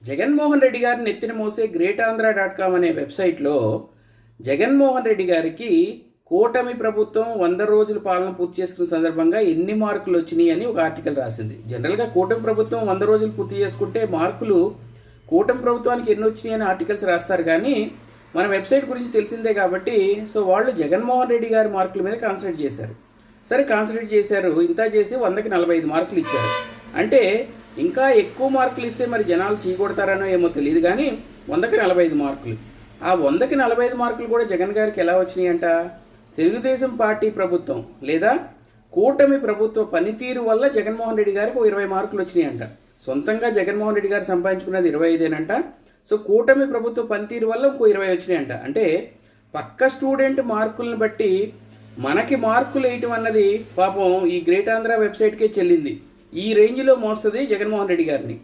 జగన్మోహన్ రెడ్డి గారిని ఎత్తిన మోసే గ్రేట్ ఆంధ్ర .com అనే వెబ్సైట్లో జగన్మోహన్ రెడ్డి గారికి కూటమి ప్రభుత్వం 100 రోజుల పాలన పూర్తి చేసుకున్న సందర్భంగా ఎన్ని మార్కులు వచ్చినాయి అని ఒక ఆర్టికల్ రాసింది. జనరల్గా కూటమి ప్రభుత్వం 100 రోజులు పూర్తి చేసుకుంటే మార్కులు కూటమి ప్రభుత్వానికి ఎన్ని వచ్చినాయి అని ఆర్టికల్స్ రాస్తారు. కానీ మన వెబ్సైట్ గురించి తెలిసిందే కాబట్టి వాళ్ళు జగన్మోహన్ రెడ్డి గారి మార్కుల మీద కాన్సన్ట్రేట్ చేశారు. ఇంత చేసి 100కి 45 మార్కులు ఇచ్చారు. అంటే ఇంకా ఎక్కువ మార్కులు ఇస్తే మరి జనాలు చీకొడతారనో ఏమో తెలియదు, కానీ 100కి 45 మార్కులు. ఆ 100కి 45 మార్కులు కూడా జగన్ గారికి ఎలా వచ్చినాయి అంట? తెలుగుదేశం పార్టీ ప్రభుత్వం లేదా కూటమి ప్రభుత్వ పనితీరు వల్ల జగన్మోహన్ రెడ్డి గారికి 20 మార్కులు వచ్చినాయి అంట. సొంతంగా జగన్మోహన్ రెడ్డి గారు సంపాదించుకున్నది 25 అంట. కూటమి ప్రభుత్వ పనితీరు వల్ల ఇంకో 20 వచ్చినాయి అంట. అంటే పక్క స్టూడెంట్ మార్కులను బట్టి మనకి మార్కులు వేయటం అన్నది పాపం ఈ గ్రేట్ ఆంధ్ర వెబ్సైట్కే చెల్లింది. ఈ రేంజ్లో మోస్తుంది జగన్మోహన్ రెడ్డి గారిని.